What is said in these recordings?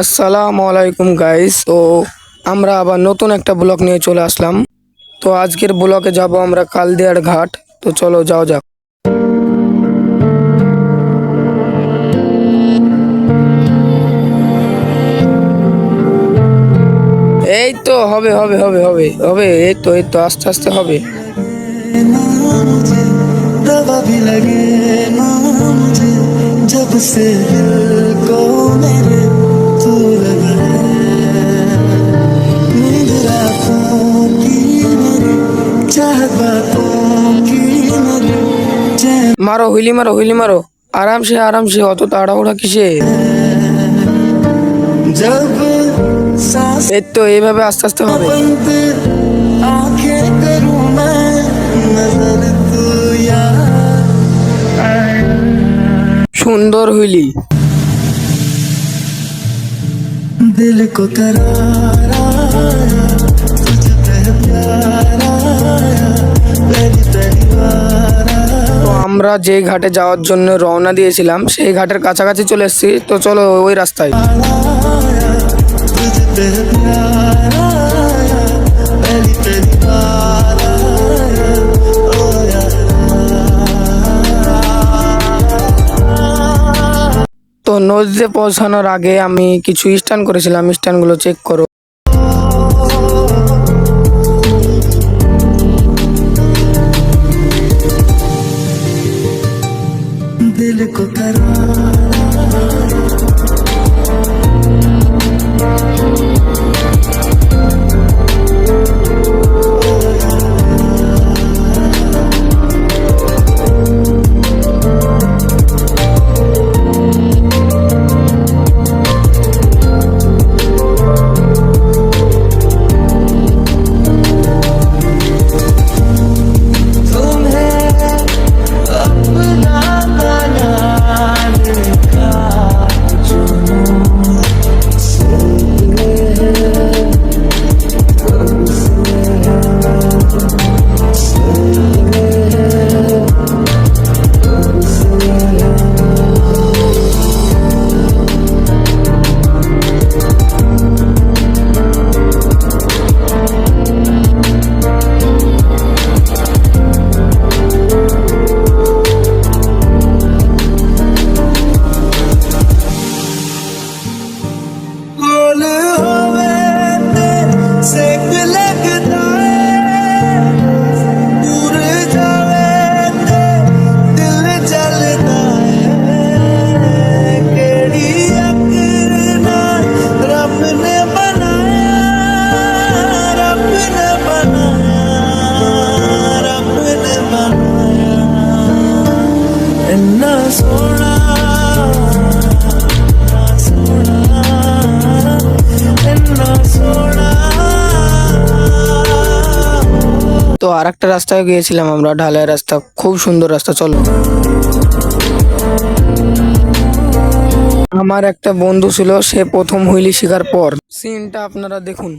আসসালামু আলাইকুম গাইস। তো আমরা আবার নতুন একটা ব্লগ নিয়ে চলে আসলাম। তো আজকের ব্লগে যাব আমরা কালদিয়ার ঘাট। তো চলো যাও যাক। এই তো হবে হবে হবে হবে হবে এই তো আস্তে আস্তে হবে। दवा भी लगे ना मुझे जब से दिल को मेरे तू लगा नींद रातों की मेरी चाहत बातों की मेरी चैन মারো হুইলি মারো আরামসে অত তাড়াহুড়া কিসে। जब सांस এই তো এইভাবে আস্তে আস্তে হবে। बंद आंखें करूं मैं नजर तू यार সুন্দর হুইলি। दिल को करार आया तुझ पे प्यार आया पहली पहली बार তো আমরা যে ঘাটে যাওয়ার জন্য রওনা দিয়েছিলাম সেই ঘাটের কাছাকাছি চলে এসেছি। তো চলো ওই রাস্তায়। आया तुझ पे प्यार आया पहली पहली बार आया ओ यार তো নদীতে পৌঁছানোর আগে আমি কিছু স্ট্যান্ড করেছিলাম, স্ট্যান্ডগুলো চেক করো। दिल को करार তো আর একটা রাস্তায় গিয়েছিলাম আমরা, ঢালাই রাস্তা, খুব সুন্দর রাস্তা। চলো। আমার একটা বন্ধু ছিল, সে প্রথম হুইলি শিখার পর সিনটা আপনারা দেখুন।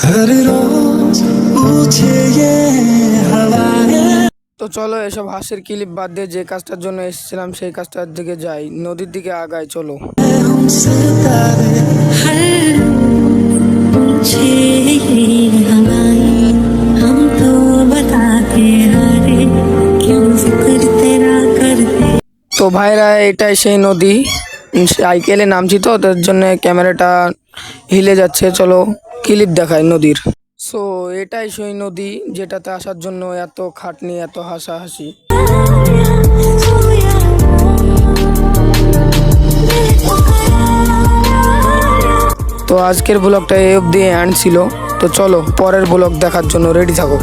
हर रोज पूछे ये हवाएं তো চলো এসব হাসির ক্লিপ বাদ দিয়ে যে কাজটার জন্য এসেছিলাম সেই কাজটার দিকে যাই, নদীর দিকে আগাই। চলো। हम सितारे पूछे ये हवाएं हम तो बताते हारे क्यों फिक्र तेरा करते। তো ভাইরা এটাই সেই নদী। সাইকেলে নামছি তো তার জন্য ক্যামেরাটা হিলে যাচ্ছে। চলো ক্লিপ দেখাই নদীর। সো এটাই সেই নদী যেটাতে আসার জন্য এত খাটনি, এত হাসাহাসি। তো আজকের ব্লগটা এই অবধি এন্ড ছিল। তো চলো পরের ব্লগ দেখার জন্য রেডি থাকো।